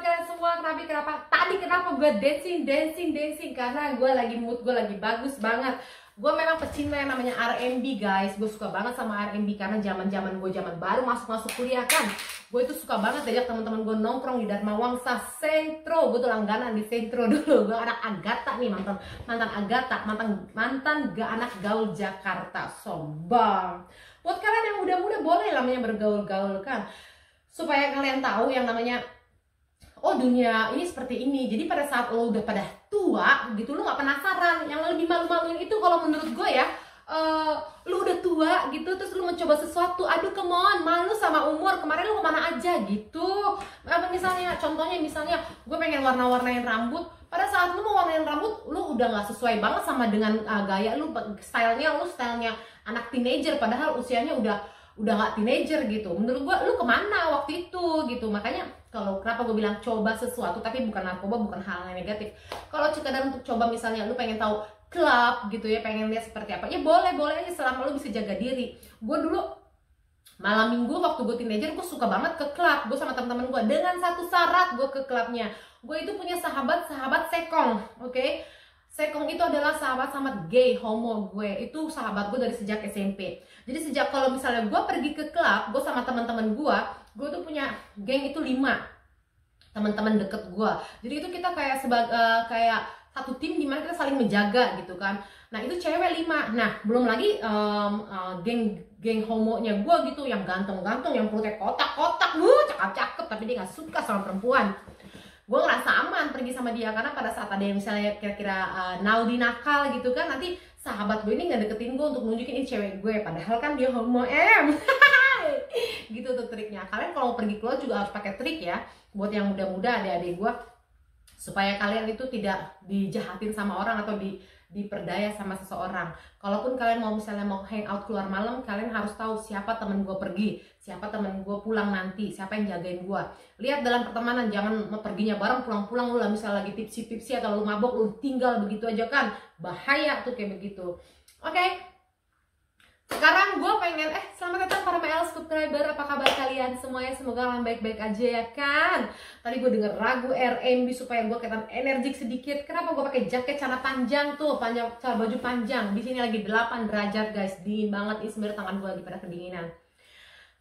buat kalian semua. Kenapa gue dancing? Karena gue lagi mood, gue lagi bagus banget. Gue memang pecinta yang namanya R&B guys. Gue suka banget sama R&B karena zaman baru masuk kuliah kan. Gue itu suka banget ajak teman-teman gue nongkrong di Dharma Wangsa Sentro. Gue tuh langganan di Sentro dulu. Gue anak Agatha nih, mantan Agatha, mantan anak gaul Jakarta. Sombong. Buat kalian yang muda-muda boleh namanya bergaul-gaul kan, supaya kalian tahu yang namanya oh dunia ini seperti ini. Jadi pada saat lo udah pada tua gitu, lo nggak penasaran. Yang lebih malu-maluin itu kalau menurut gue ya, lo udah tua gitu terus lo mencoba sesuatu, aduh come on, malu sama umur. Kemarin lo kemana aja gitu. Contohnya misalnya gue pengen warna-warnain rambut. Pada saat lo mau warnain rambut, lo udah nggak sesuai banget sama dengan gaya lo, stylenya anak teenager, padahal usianya udah nggak teenager gitu. Menurut gue lu kemana waktu itu gitu. Makanya kenapa gue bilang coba sesuatu, tapi bukan narkoba, bukan hal yang negatif. Kalau sekedar untuk coba, misalnya lu pengen tahu klub gitu ya, pengen lihat seperti apa, ya boleh aja selama lu bisa jaga diri. Gue dulu malam minggu waktu gue teenager, gue suka banget ke klub. Gue sama teman-teman gue dengan satu syarat, gue ke klubnya, gue itu punya sahabat sekong, oke? Sekong itu adalah sahabat gay, homo gue. Itu sahabat gue dari sejak SMP. Jadi sejak kalau misalnya gue pergi ke klub, gue sama teman-teman gue tuh punya geng itu 5 teman-teman deket gue. Jadi itu kita kayak kayak satu tim dimana kita saling menjaga gitu kan. Nah itu cewek 5. Nah belum lagi geng homonya gue gitu, yang ganteng-ganteng, yang perutnya kotak-kotak, cakep-cakep, tapi dia nggak suka sama perempuan. Gue ngerasa aman pergi sama dia, karena pada saat ada yang misalnya kira-kira naudi nakal gitu kan, nanti sahabat gue ini nggak deketin gue untuk nunjukin ini cewek gue, padahal kan dia homo gitu tuh triknya. Kalian kalau mau pergi keluar juga harus pakai trik ya, buat yang muda-muda, adik-adik gue, supaya kalian itu tidak dijahatin sama orang atau diperdaya sama seseorang. Kalaupun kalian misalnya mau hangout keluar malam, kalian harus tahu siapa temen gue pergi, siapa temen gue pulang nanti, siapa yang jagain gue. Lihat dalam pertemanan, jangan perginya bareng, pulang-pulang lu lah misalnya lagi tipsi atau lu mabok, lu tinggal begitu aja kan, bahaya tuh kayak begitu. Oke, sekarang gue pengen selamat datang para ML subscriber. Apa kabar kalian semuanya? Semoga kalian baik-baik aja ya kan. Tadi gue denger lagu R&B supaya gue kelihatan energik sedikit. Kenapa gue pakai jaket celana panjang tuh, baju panjang. Di sini lagi 8 derajat guys, dingin banget. Ini sebenarnya tangan gue lagi pada kedinginan.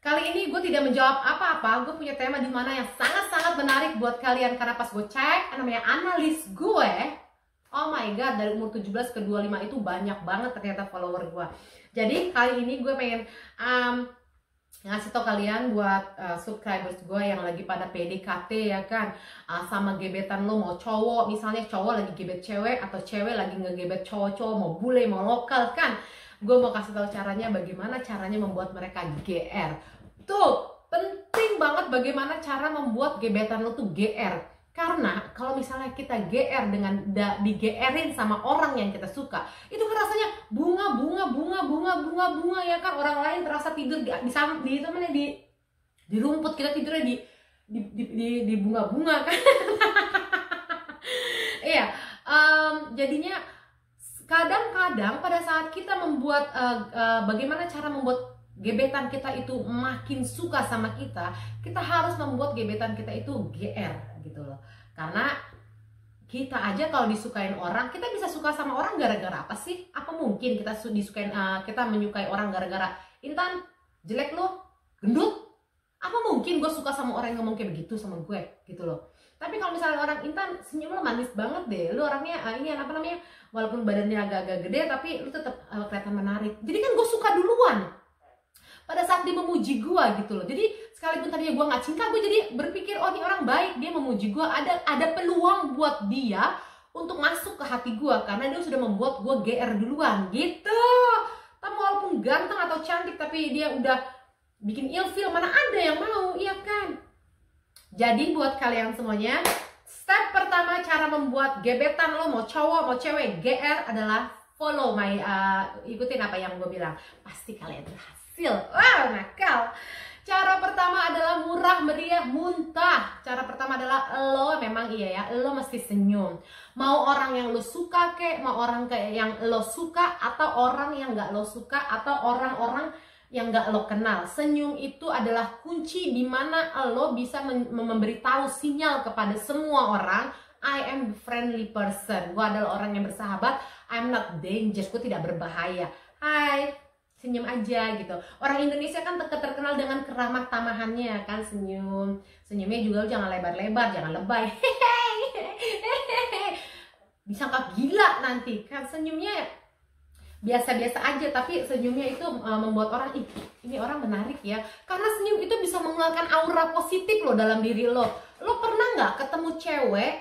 Kali ini gue tidak menjawab apa-apa. Gue punya tema di mana yang sangat-sangat menarik buat kalian, karena pas gue cek namanya analis gue, oh my god, dari umur 17 ke 25 itu banyak banget ternyata follower gue. Jadi kali ini gue pengen ngasih tau kalian buat subscribers gue yang lagi pada PDKT ya kan, sama gebetan lo, mau cowok misalnya, cowok lagi gebet cewek atau cewek lagi ngegebet cowok-cowok, mau bule mau lokal kan. Gue mau kasih tahu caranya, bagaimana caranya membuat mereka GR. Tuh penting banget bagaimana cara membuat gebetan lo tuh GR. Karena kalau misalnya kita GR dengan di-GR-in sama orang yang kita suka, itu kan rasanya bunga ya kan. Orang lain terasa tidur di rumput, kita tidurnya di bunga-bunga kan. Iya, jadinya kadang-kadang pada saat kita membuat bagaimana cara membuat gebetan kita itu makin suka sama kita, kita harus membuat gebetan kita itu GR gitu loh. Karena kita aja kalau disukain orang, kita bisa suka sama orang gara-gara apa sih? Apa mungkin kita kita menyukai orang gara-gara Intan jelek lo, gendut? Apa mungkin gue suka sama orang yang ngomong kayak begitu sama gue gitu loh. Tapi kalau misalnya orang, Intan senyum lo manis banget deh, lo orangnya walaupun badannya agak-agak gede tapi lo tetap kelihatan menarik. Jadi kan gue suka duluan pada saat dia memuji gue gitu loh. Jadi sekalipun tadinya gue nggak cinta, gue jadi berpikir oh ini orang baik, dia memuji gue, ada peluang buat dia untuk masuk ke hati gue karena dia sudah membuat gue GR duluan gitu. Tapi walaupun ganteng atau cantik tapi dia udah bikin ilfil, mana ada yang mau, iya kan? Jadi buat kalian semuanya, step pertama cara membuat gebetan lo, mau cowok mau cewek, GR adalah follow ikutin apa yang gue bilang, pasti kalian berhasil. Wah, nakal. Cara pertama adalah murah meriah muntah. Cara pertama adalah lo mesti senyum. Mau orang yang lo suka mau orang kayak yang lo suka, atau orang yang gak lo suka, atau orang-orang yang nggak lo kenal. Senyum itu adalah kunci di mana lo bisa memberitahu sinyal kepada semua orang, I am friendly person. Gue adalah orang yang bersahabat. I'm not dangerous. Gue tidak berbahaya. Hai, senyum aja gitu. Orang Indonesia kan terkenal dengan keramah tamahannya kan, senyum. Senyumnya juga jangan lebar-lebar, jangan lebay. Disangka gila nanti kan, senyumnya biasa-biasa aja, tapi senyumnya itu membuat orang, ih ini orang menarik ya, karena senyum itu bisa mengeluarkan aura positif loh dalam diri lo. Lo pernah nggak ketemu cewek,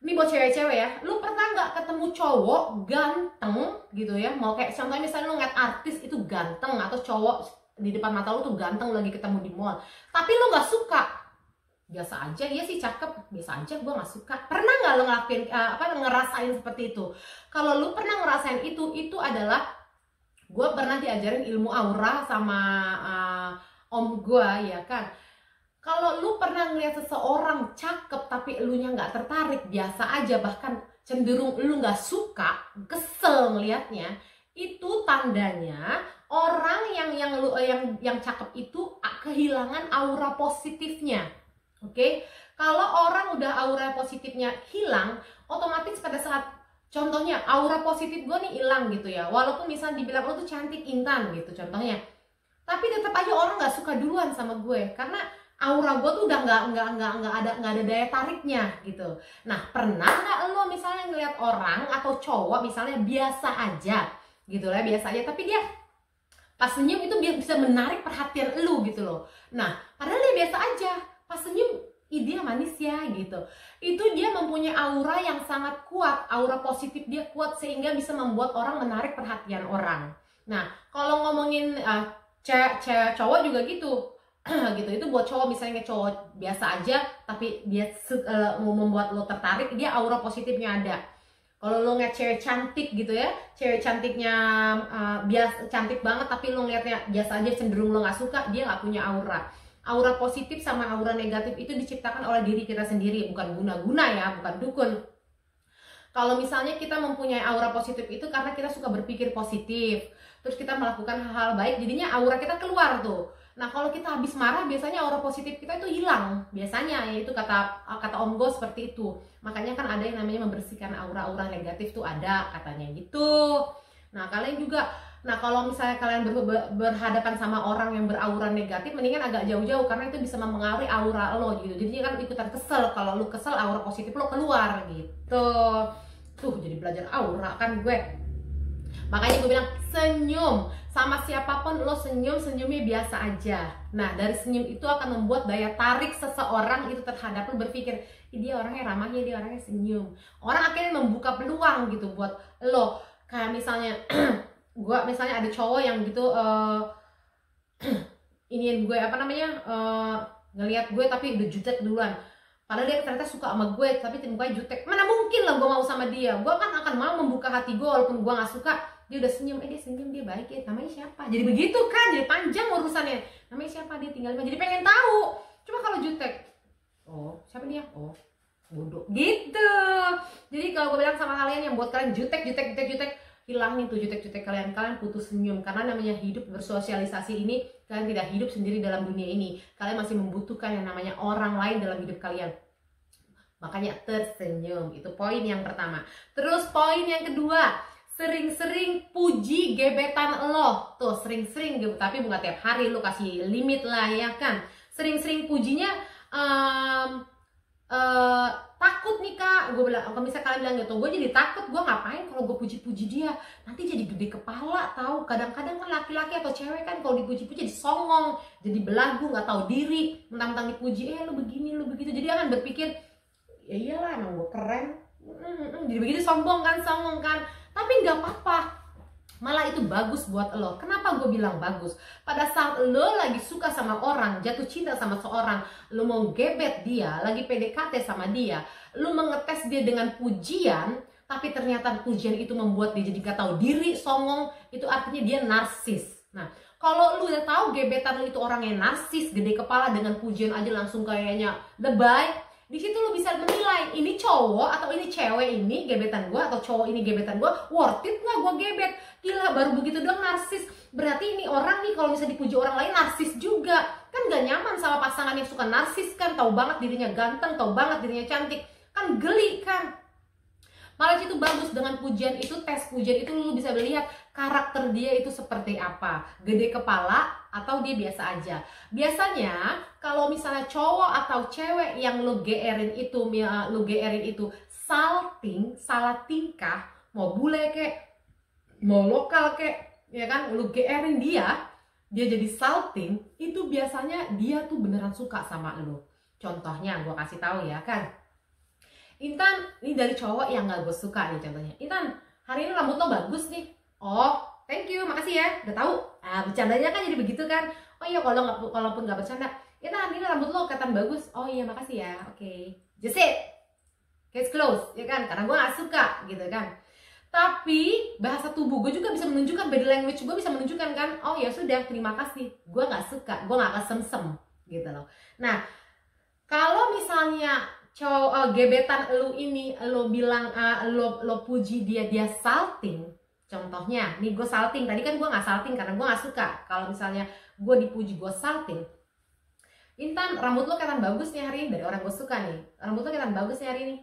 ini buat cewek-cewek ya, lo pernah nggak ketemu cowok ganteng gitu ya, mau kayak contohnya misalnya lo ngeliat artis itu ganteng, atau cowok di depan mata lo tuh ganteng lagi ketemu di mall, tapi lo nggak suka, biasa aja, dia sih cakep, biasa aja, gue nggak suka. Pernah nggak lo ngelakuin ngerasain seperti itu? Kalau lo pernah ngerasain itu adalah, gue pernah diajarin ilmu aura sama om gue ya kan. Kalau lo pernah ngeliat seseorang cakep tapi elunya nggak tertarik, biasa aja, bahkan cenderung lo nggak suka, kesel ngeliatnya, itu tandanya orang yang cakep itu kehilangan aura positifnya. Oke, kalau orang udah aura positifnya hilang, otomatis pada saat, contohnya aura positif gue nih hilang gitu ya, walaupun misalnya dibilang lo tuh cantik, Intan gitu contohnya, tapi tetap aja orang nggak suka duluan sama gue karena aura gue tuh udah nggak ada daya tariknya gitu. Nah, pernah nggak lo misalnya ngeliat orang atau cowok misalnya biasa aja gitu lah, biasa aja, tapi dia pas senyum itu bisa menarik perhatian lo gitu loh. Nah, padahal dia biasa aja, pas senyum, ih dia manis ya gitu. Itu dia mempunyai aura yang sangat kuat, aura positif dia kuat sehingga bisa membuat orang menarik perhatian orang. Nah, kalau ngomongin cowok juga gitu. Gitu, itu buat cowok misalnya cowok biasa aja tapi dia mau membuat lo tertarik, dia aura positifnya ada. Kalau lo ngeliat cewek cantik gitu ya, cewek cantiknya biasa cantik banget tapi lo ngeliatnya biasa aja, cenderung lo nggak suka, dia nggak punya aura. Aura positif sama aura negatif itu diciptakan oleh diri kita sendiri, bukan guna-guna ya, bukan dukun. Kalau misalnya kita mempunyai aura positif itu karena kita suka berpikir positif, terus kita melakukan hal-hal baik, jadinya aura kita keluar tuh. Nah, kalau kita habis marah, biasanya aura positif kita itu hilang. Biasanya, yaitu kata Om Go seperti itu. Makanya kan ada yang namanya membersihkan aura-aura negatif tuh ada, katanya gitu. Nah, kalian juga, nah kalau misalnya kalian berhadapan sama orang yang beraura negatif, mendingan agak jauh-jauh karena itu bisa mempengaruhi aura lo gitu. Jadi kan ikutan kesel, kalau lo kesel aura positif lo keluar gitu. Tuh jadi belajar aura kan gue. Makanya gue bilang senyum, sama siapapun lo senyumnya biasa aja. Nah, dari senyum itu akan membuat daya tarik seseorang itu terhadap lo, berpikir dia orangnya ramah ya, dia orangnya senyum. Orang akhirnya membuka peluang gitu buat lo. Kayak misalnya gue misalnya ada cowok yang gitu iniin gue ngelihat gue tapi udah jutek duluan, padahal dia ternyata suka sama gue tapi mukanya jutek. Mana mungkin lah gue mau sama dia. Gue kan akan mau membuka hati gue walaupun gue nggak suka. Dia udah senyum, dia senyum, dia baik ya, namanya siapa, jadi begitu kan, jadi panjang urusannya, namanya siapa, dia tinggal dimana, jadi pengen tahu. Cuma kalau jutek, oh siapa dia, oh bodoh gitu. Jadi kalau gue bilang sama kalian yang buat kalian jutek, hilangin tuh jutek kalian putus senyum, karena namanya hidup bersosialisasi ini, kalian tidak hidup sendiri dalam dunia ini, kalian masih membutuhkan yang namanya orang lain dalam hidup kalian. Makanya tersenyum, itu poin yang pertama. Terus poin yang kedua, sering-sering puji gebetan lo. Tuh sering-sering, tapi bukan tiap hari, lo kasih limit lah ya kan. Sering-sering pujinya takut nih kak, gue bilang, kalau misalnya kalian bilang gitu, gue jadi takut, gue ngapain kalau gue puji-puji dia, nanti jadi gede kepala tahu. Kadang-kadang kan laki-laki atau cewek kan kalau dipuji-puji jadi songong, jadi belagu, nggak tahu diri, mentang-mentang dipuji, lo begini, lo begitu, jadi akan berpikir, ya iyalah emang gue keren, jadi begitu, sombong kan, songong kan. Tapi nggak apa-apa, malah itu bagus buat lo. Kenapa gue bilang bagus? Pada saat lo lagi suka sama orang, jatuh cinta sama seorang, lo mau gebet dia, lagi PDKT sama dia, lo mengetes dia dengan pujian, tapi ternyata pujian itu membuat dia jadi gak tahu diri, songong, itu artinya dia narsis. Nah, kalau lo udah tahu gebetan lo itu orangnya narsis, gede kepala, dengan pujian aja langsung kayaknya lebay, di situ lo bisa menilai ini cowok atau ini cewek ini gebetan gue, atau cowok ini gebetan gue, worth it nggak gue gebet? Gila, baru begitu doang narsis. berarti ini orang nih kalau misalnya dipuji orang lain narsis juga. Kan gak nyaman sama pasangan yang suka narsis kan, tahu banget dirinya ganteng, tahu banget dirinya cantik, kan geli kan. Malah itu bagus, dengan pujian itu, tes pujian itu lu bisa melihat karakter dia itu seperti apa, gede kepala atau dia biasa aja. Biasanya kalau misalnya cowok atau cewek yang lu GR-in itu salting, salah tingkah, mau bule kek, mau lokal kek, ya kan, lu GR-in dia jadi salting, itu biasanya dia tuh beneran suka sama lu. Contohnya gue kasih tahu ya kan, Intan, ini dari cowok yang gak gue suka nih contohnya. Intan, hari ini rambut lo bagus nih. Oh, thank you, makasih ya, udah tahu. Bercandanya kan jadi begitu kan. Oh iya, kalaupun gak bercanda, Intan, hari ini rambut lo kelihatan bagus. Oh iya, makasih ya, oke. Just it, case close, ya kan, karena gue gak suka gitu kan. Tapi bahasa tubuh gue juga bisa menunjukkan, body language gue bisa menunjukkan kan. Oh ya sudah, terima kasih, gue gak suka, gue gak kesem-sem gitu loh. Nah, kalau misalnya gebetan lu ini lu bilang lo puji dia salting, contohnya nih, gue salting tadi kan, gue nggak salting karena gue nggak suka. Kalau misalnya gue dipuji gue salting, Intan, rambut lo kelihatan bagus nih hari ini, dari orang gue suka nih, rambut lo kelihatan bagus nih hari ini.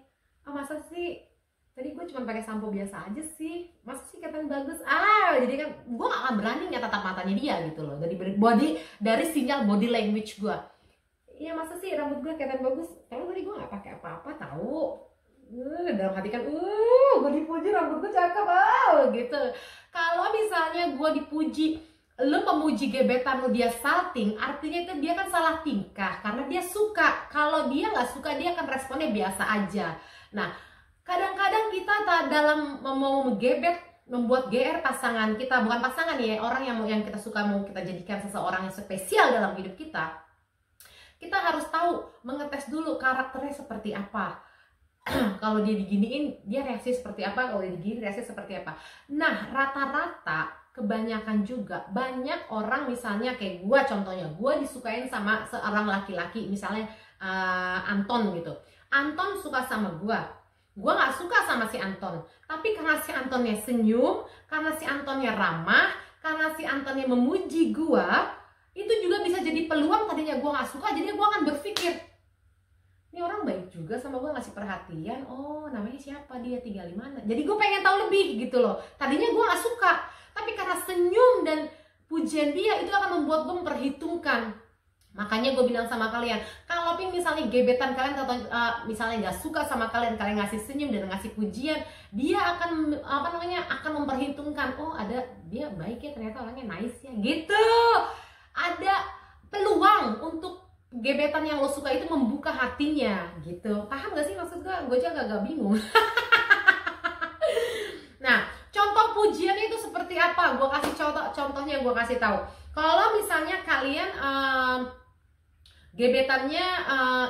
Masa sih, tadi gue cuma pakai sampo biasa aja sih, masa sih kelihatan bagus. Jadi kan gue gak akan berani nyatatap matanya dia gitu loh, dari sinyal body language gue. Iya, masa sih rambut gue kelihatan bagus? Kalau tadi gue gak pakai apa-apa tahu. Dalam hati kan, gue dipuji rambut gue cakep, gitu. Kalau misalnya gue dipuji, lu memuji gebetan lu dia salting, artinya itu dia kan salah tingkah karena dia suka. Kalau dia nggak suka, dia akan responnya biasa aja. Nah, kadang-kadang kita dalam mau ngegebet, membuat GR pasangan kita, bukan pasangan ya, orang yang kita suka, mau kita jadikan seseorang yang spesial dalam hidup kita. Kita harus tahu, mengetes dulu karakternya seperti apa. Kalau dia diginiin, dia reaksi seperti apa. Kalau dia diginiin, reaksi seperti apa. Nah, rata-rata kebanyakan juga, banyak orang misalnya kayak gue contohnya, gue disukain sama seorang laki-laki, misalnya Anton gitu. Anton suka sama gue gak suka sama si Anton, tapi karena si Antonnya senyum, karena si Antonnya ramah, karena si Antonnya memuji gue, itu juga bisa jadi peluang. Tadinya gue gak suka, jadi gue akan berpikir, ini orang baik juga sama gue, ngasih perhatian. Oh, namanya siapa, dia tinggal di mana, jadi gue pengen tahu lebih gitu loh. Tadinya gue gak suka, tapi karena senyum dan pujian dia, itu akan membuat gue memperhitungkan. Makanya gue bilang sama kalian, kalau misalnya gebetan kalian atau misalnya gak suka sama kalian ngasih senyum dan ngasih pujian, dia akan akan memperhitungkan, oh ada, dia baik ya, ternyata orangnya nice ya gitu. Ada peluang untuk gebetan yang lo suka itu membuka hatinya gitu. Paham gak sih maksud gue? Gue aja agak bingung. Nah, contoh pujiannya itu seperti apa? Gue kasih contohnya, gue kasih tahu. Kalau misalnya kalian gebetannya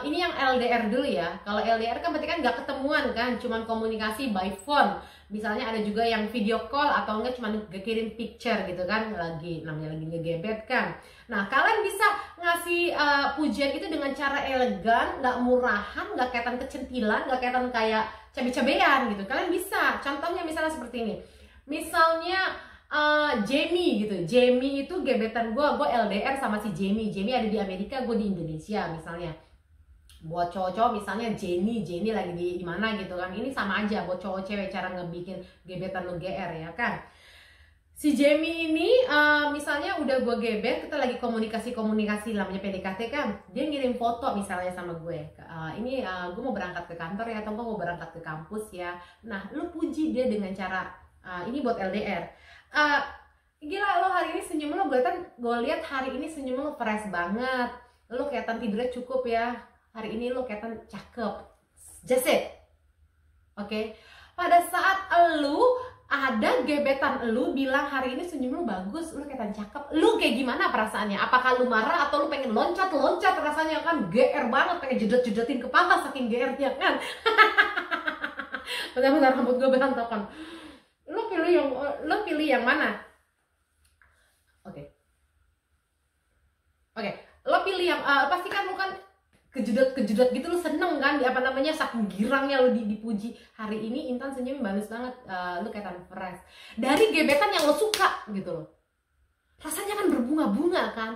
ini yang LDR dulu ya. Kalau LDR kan berarti kan nggak ketemuan kan, cuman komunikasi by phone. Misalnya ada juga yang video call atau enggak cuma kirim picture gitu kan, namanya lagi ngegebet kan. Nah, kalian bisa ngasih pujian itu dengan cara elegan, nggak murahan, nggak kelihatan kecentilan, nggak kelihatan kayak cabe-cabean gitu. Kalian bisa, contohnya misalnya seperti ini. Misalnya Jamie gitu. Jamie itu gebetan gue LDR sama si Jamie. Jamie ada di Amerika, gue di Indonesia misalnya. Buat cowok-cowok misalnya Jenny lagi di mana gitu kan. Ini sama aja buat cowok cewek cara ngebikin gebetan lo GR ya kan. Si Jamie ini misalnya udah gue gebet, kita lagi komunikasi namanya PDKT kan. Dia ngirim foto misalnya sama gue. Gue mau berangkat ke kantor ya, atau gue mau berangkat ke kampus ya. Nah, lu puji dia dengan cara ini buat LDR. Gila lo hari ini senyum lo, gue lihat hari ini senyum lo fresh banget. Lo kelihatan tidurnya cukup ya. Hari ini lo kelihatan cakep. Just it. Oke. Pada saat lu ada gebetan lu bilang hari ini senyum lu bagus, lu kelihatan cakep, lu kayak gimana perasaannya? Apakah lu marah atau lu pengen loncat rasanya kan? GR banget, pengen jedot-jedotin kepala saking GR-nya kan? Bentar-bentar, rambut gue berantakan. Lu pilih yang mana? Oke. Lo pilih yang pasti kan lu kan kejedot gitu, lu seneng kan, saking girangnya lu dipuji. Hari ini Intan senyumnya bagus banget, lu kelihatan fresh, dari gebetan yang lo suka gitu loh. rasanya kan berbunga-bunga kan,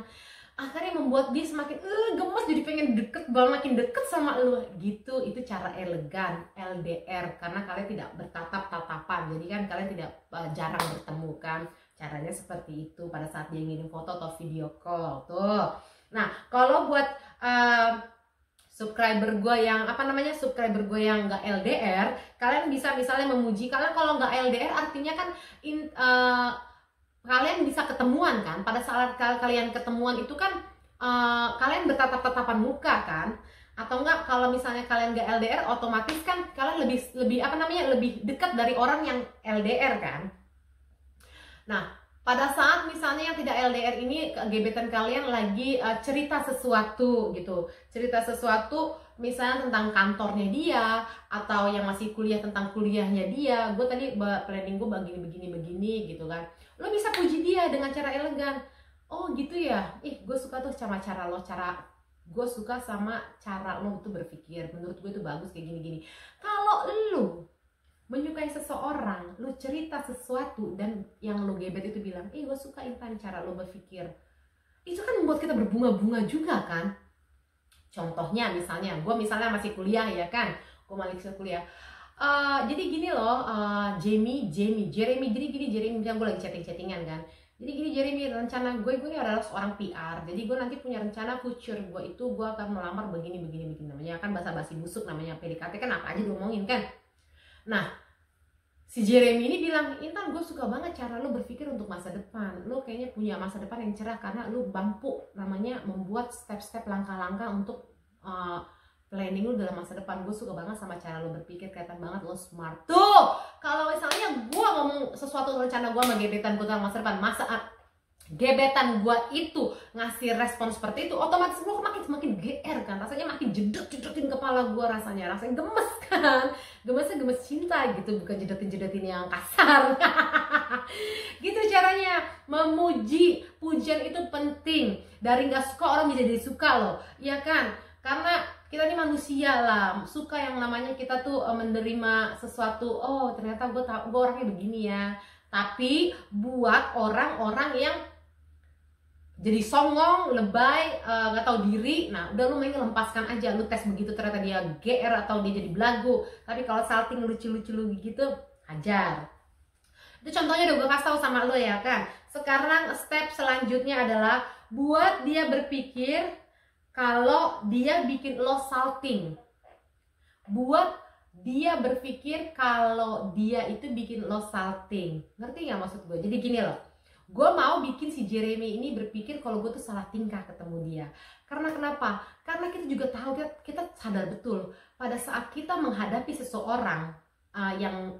akhirnya membuat dia semakin gemes, jadi pengen deket banget, makin deket sama lu gitu. Itu cara elegan LDR, karena kalian tidak bertatap-tatapan, jadi kan kalian tidak jarang bertemu kan. Caranya seperti itu pada saat dia ngirim foto atau video call tuh. Nah kalau buat subscriber gue yang subscriber gue yang nggak LDR, kalian bisa misalnya memuji. Kalian kalau nggak LDR artinya kan kalian bisa ketemuan kan. Pada saat kalian ketemuan itu kan kalian bertatap-tatapan muka kan. Atau enggak kalau misalnya kalian nggak LDR, otomatis kan kalian lebih dekat dari orang yang LDR kan. Nah pada saat misalnya yang tidak LDR ini, gebetan kalian lagi cerita sesuatu gitu, cerita sesuatu misalnya tentang kantornya dia, atau yang masih kuliah tentang kuliahnya dia. Gue tadi planning gue begini gitu kan. Lo bisa puji dia dengan cara elegan. Oh gitu ya, gue suka tuh sama cara lo, gue suka sama cara lo tuh berpikir, menurut gue itu bagus kayak gini. Kalau lo menyukai seseorang, lu cerita sesuatu dan yang lu gebet itu bilang, gue suka Intan cara lu berpikir, itu kan membuat kita berbunga-bunga juga kan. Contohnya misalnya, gue misalnya masih kuliah ya kan, gue masih kuliah. Jadi gini loh, Jeremy, jadi gini Jeremy bilang, gue lagi chattingan kan. Jadi gini Jeremy, rencana gue ini adalah seorang PR. Jadi gue nanti punya rencana future gue itu, gue akan melamar begini. Namanya kan basa-basi busuk, namanya PDKT kan apa aja diomongin kan. Nah, si Jeremy ini bilang, Intan gue suka banget cara lo berpikir untuk masa depan. Lo kayaknya punya masa depan yang cerah karena lo mampu membuat step-step langkah-langkah untuk planning lo dalam masa depan. Gue suka banget sama cara lo berpikir, kelihatan banget lo smart. Tuh, kalau misalnya gue ngomong sesuatu rencana gue sama gebetan gue dalam masa depan, gebetan gue itu ngasih respon seperti itu, otomatis gue makin GR kan, rasanya makin jedetin kepala gue, rasanya gemes kan, gemes cinta gitu, bukan jedetin yang kasar. Gitu caranya memuji. Pujian itu penting, dari nggak suka orang bisa jadi suka loh, ya kan, karena kita ini manusia lah, suka yang namanya kita tuh menerima sesuatu. Oh ternyata gue orangnya begini ya. Tapi buat orang-orang yang jadi songong, lebay, nggak tahu diri, nah udah lu main lepaskan aja, lu tes begitu ternyata dia GR atau dia jadi belagu. Tapi kalau salting lucu-lucu gitu, hajar. Itu contohnya udah gue kasih tahu sama lo ya kan. Sekarang step selanjutnya adalah buat dia berpikir kalau dia bikin lo salting. Buat dia berpikir kalau dia itu bikin lo salting. Ngerti nggak maksud gue? Jadi gini loh, gue mau bikin si Jeremy ini berpikir kalau gue tuh salah tingkah ketemu dia. Karena kenapa? Karena kita juga tahu, kita sadar betul pada saat kita menghadapi seseorang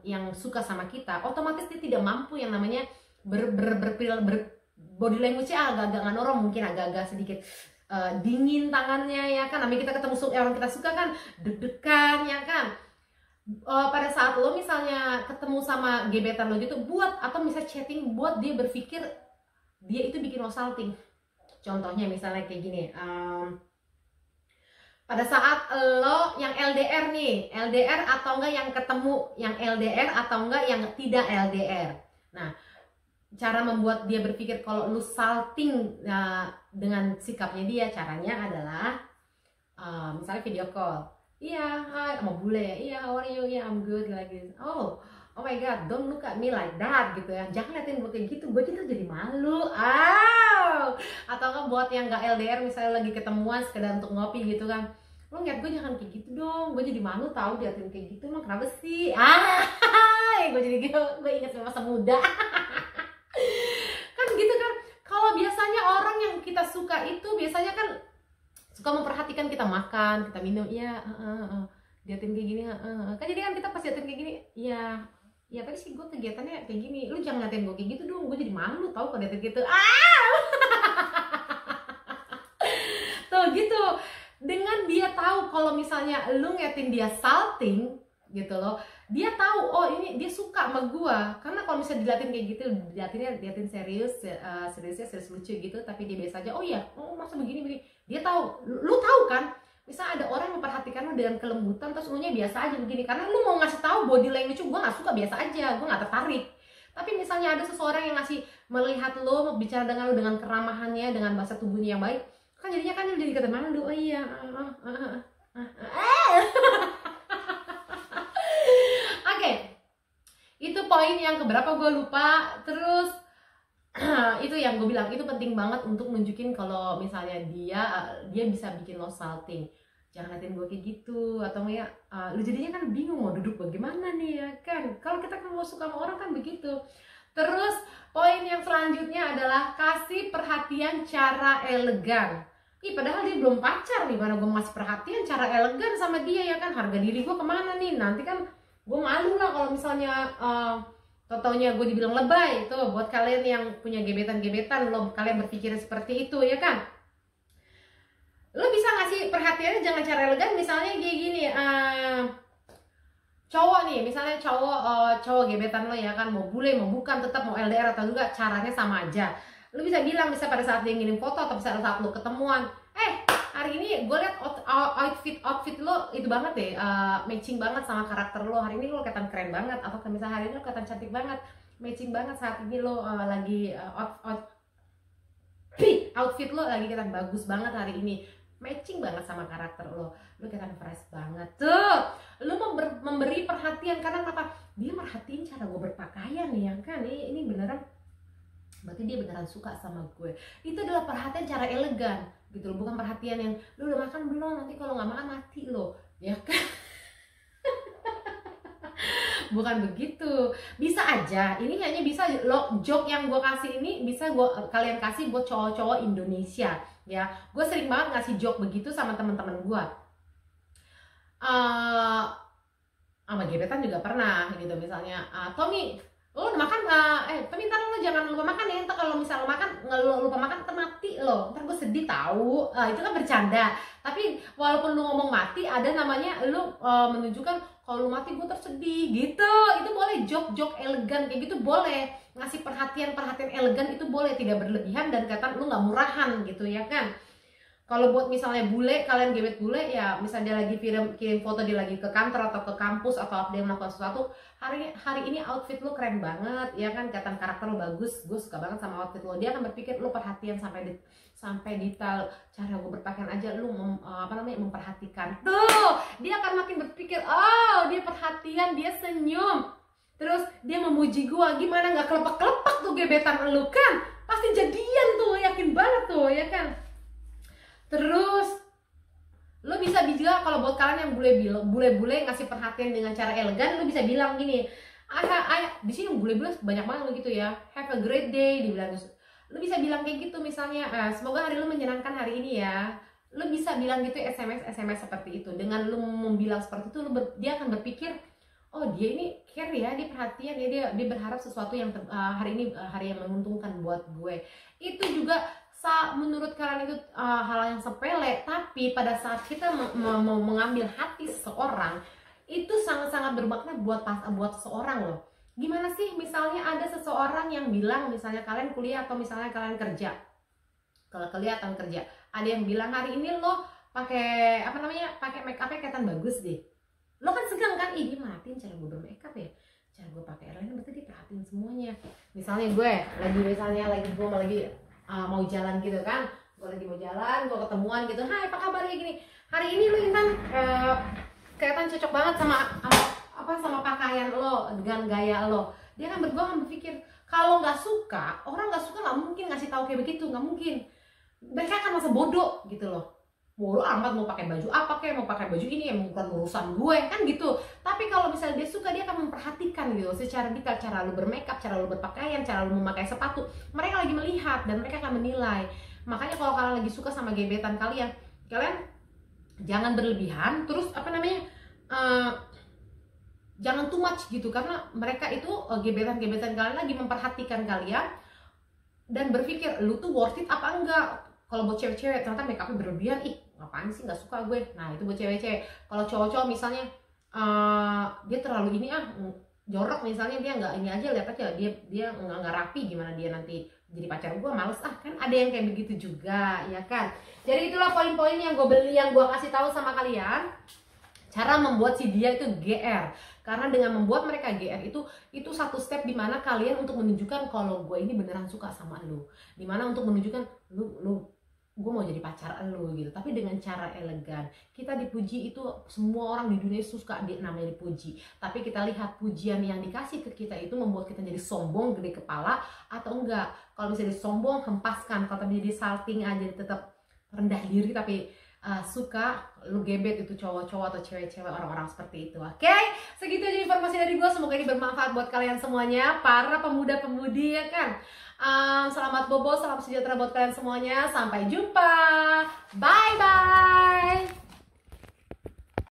yang suka sama kita, otomatis dia tidak mampu yang namanya body language-nya agak-agak nggak normal, mungkin agak-agak sedikit dingin tangannya ya kan. Namanya kita ketemu orang kita suka kan, deg-degan ya kan. Pada saat lo misalnya ketemu sama gebetan lo gitu, atau misalnya chatting, buat dia berpikir dia itu bikin lo salting. Contohnya misalnya kayak gini, pada saat lo yang LDR nih, LDR atau enggak yang ketemu, yang LDR atau enggak yang tidak LDR. Nah, cara membuat dia berpikir kalau lo salting dengan sikapnya dia, caranya adalah misalnya video call. Iya, hai, mau bule ya? Iya, how are you? Iya, I'm good, like this. Oh my god, don't look at me like that gitu ya. Jangan liatin gue kayak gitu, gue gitu jadi malu. Atau kan buat yang nggak LDR, misalnya lagi ketemuan sekedar untuk ngopi gitu kan. Lo ngeliat gue jangan kayak gitu dong, gue jadi malu tahu diatin kayak gitu. Lo kenapa sih? Gue jadi gitu, gue ingat masa muda. Kan gitu kan. Kalau biasanya orang yang kita suka itu biasanya kan suka memperhatikan kita makan, kita minum, iya, diatin kayak gini, kan jadi kan kita pas diatin kayak gini, iya, tapi sih gue kegiatannya kayak gini, lu jangan ngatain gue kayak gitu dong, gue jadi malu tau kalau diatin gitu. Tuh gitu, dengan dia tahu kalau misalnya lu ngatain dia salting gitu loh, dia tahu oh ini dia suka sama gua. Karena kalau misalnya dilatin kayak gitu, dilatin serius, serius lucu gitu, tapi dia biasa aja, oh iya, oh masa begini, dia tahu, lu tahu kan, misal ada orang yang memperhatikan lu dengan kelembutan, terus lu nya biasa aja begini, karena lu mau ngasih tahu body language gua nggak suka, biasa aja, gua nggak tertarik. Tapi misalnya ada seseorang yang ngasih melihat lo, bicara dengan lo dengan keramahannya, dengan bahasa tubuhnya yang baik, kan jadinya kan lo jadi kata malu. Oh iya, oke. Itu poin yang keberapa gue lupa. Terus itu yang gue bilang, itu penting banget untuk nunjukin kalau misalnya dia bisa bikin lo salting. Jangan liatin gue kayak gitu, atau enggak lu jadinya kan bingung mau duduk bagaimana nih ya kan. Kalau kita kan mau suka sama orang kan begitu. Terus poin yang selanjutnya adalah kasih perhatian cara elegan. Padahal dia belum pacar nih, mana gue ngasih perhatian cara elegan sama dia ya kan. Harga diri gue kemana nih, nanti kan gue malu lah kalau misalnya tau-taunya gue dibilang lebay. Itu buat kalian yang punya gebetan-gebetan, kalian berpikir seperti itu ya kan. Lo bisa ngasih perhatiannya jangan cara elegan, misalnya kayak gini, cowok nih, misalnya cowok gebetan lo ya kan, mau bule mau bukan, tetap mau LDR atau juga, caranya sama aja. Lo bisa bilang, bisa pada saat dia ngirim foto atau pada saat lo ketemuan, hari ini gue liat outfit lo itu banget deh, matching banget sama karakter lo, hari ini lo kelihatan keren banget, atau misalnya hari ini lo kelihatan cantik banget, matching banget saat ini lo lagi outfit lo lagi kelihatan bagus banget hari ini, matching banget sama karakter lo kelihatan fresh banget tuh. Lo memberi perhatian, karena kenapa? Dia merhatiin cara gue berpakaian ya kan, ini beneran, berarti dia beneran suka sama gue. Itu adalah perhatian cara elegan gitu loh, bukan perhatian yang lo udah makan belum, nanti kalau nggak makan mati lo ya kan. Bukan begitu. Bisa aja, ini hanya bisa lo, joke yang gue kasih ini bisa kalian kasih buat cowok-cowok Indonesia ya. Gue sering banget ngasih joke begitu sama teman-teman gue, sama gebetan juga pernah gitu. Misalnya Tommy, lo udah makan, Tommy ntar lo jangan lupa makan ya, ntar kalau misal lo makan lo lupa makan ntar mati lo, ntar gue sedih tahu. Itu kan bercanda, tapi walaupun lo ngomong mati, ada namanya lo menunjukkan kalau lu mati gue tersedih gitu. Itu boleh, joke elegan kayak gitu boleh, ngasih perhatian elegan itu boleh, tidak berlebihan dan kata lu nggak murahan gitu ya kan. Kalau buat misalnya bule, kalian gebet bule ya, misalnya dia lagi kirim foto, dia lagi ke kantor atau ke kampus atau dia melakukan sesuatu, hari ini outfit lu keren banget ya kan, kelihatan karakter lu bagus, gue suka banget sama outfit lu. Dia akan berpikir lu perhatian sampai detail cara gue berpakaian aja lu memperhatikan tuh. Dia akan makin berpikir, oh dia perhatian, dia senyum, terus dia memuji gue. Gimana nggak kelepek-kelepek tuh gebetan lu kan, pasti jadian tuh, yakin banget tuh ya kan. Terus lo bisa juga, kalau buat kalian yang bule ngasih perhatian dengan cara elegan, lo bisa bilang gini, ayah di sini bule-bule banyak banget gitu ya, have a great day, dibilang. Lo bisa bilang kayak gitu misalnya, semoga hari lo menyenangkan hari ini ya. Lo bisa bilang gitu, SMS seperti itu. Dengan lo membilang seperti itu, dia akan berpikir, oh dia ini care ya, dia perhatian ya, dia berharap sesuatu yang hari ini hari yang menguntungkan buat gue. Itu juga menurut kalian itu hal yang sepele, tapi pada saat kita mau mengambil hati seseorang, itu sangat-sangat bermakna buat seseorang loh. Gimana sih misalnya ada seseorang yang bilang, misalnya kalian kuliah atau misalnya kalian kerja, kalau kelihatan kerja, ada yang bilang hari ini lo pakai pakai make upnya kelihatan bagus deh. Lo kan segang kan, dia matiin cara gue bermake up ya, cara gue pakai eyeliner, berarti dia perhatiin semuanya. Misalnya gue lagi mau jalan gitu kan, gue lagi mau jalan, gue ketemuan gitu, hai apa kabar ya gini, hari ini lo Intan kelihatan cocok banget sama pakaian lo, dengan gaya lo. Dia kan berpikir, kalau nggak suka, orang nggak suka nggak mungkin ngasih tahu kayak begitu, nggak mungkin. Mereka akan masa bodoh gitu loh, bodoh amat mau pakai baju apa kayak, mau pakai baju ini yang bukan urusan gue kan gitu. Tapi kalau misalnya dia suka, dia akan memperhatikan gitu secara detail, cara lu bermakeup, cara lu berpakaian, cara lu memakai sepatu. Mereka lagi melihat dan mereka akan menilai. Makanya kalau kalian lagi suka sama gebetan kalian jangan berlebihan, terus jangan too much gitu, karena mereka itu gebetan kalian lagi memperhatikan kalian dan berpikir lu tuh worth it apa enggak. Kalau buat cewek-cewek ternyata make upnya berlebihan, ngapain sih, nggak suka gue. Nah itu buat cewek-cewek. Kalau cowok-cowok misalnya dia terlalu ini jorok misalnya, dia nggak ini aja, lihat aja dia nggak rapi, gimana dia nanti jadi pacar gue, males kan. Ada yang kayak begitu juga ya kan. Jadi itulah poin-poin yang gue kasih tahu sama kalian. Cara membuat si dia itu GR. Karena dengan membuat mereka GR itu satu step dimana kalian untuk menunjukkan kalau gue ini beneran suka sama lu. Dimana untuk menunjukkan lu gue mau jadi pacar lu gitu. Tapi dengan cara elegan. Kita dipuji itu semua orang di dunia suka namanya dipuji. Tapi kita lihat pujian yang dikasih ke kita itu membuat kita jadi sombong, gede kepala atau enggak. Kalau misalnya sombong, hempaskan. Kalau tapi jadi salting aja tetap rendah diri tapi suka lu gebet itu cowok-cowok atau cewek-cewek orang-orang seperti itu. Oke, segitu aja informasi dari gue. Semoga ini bermanfaat buat kalian semuanya, para pemuda-pemudi ya kan. Selamat bobo, salam sejahtera buat kalian semuanya. Sampai jumpa, bye bye.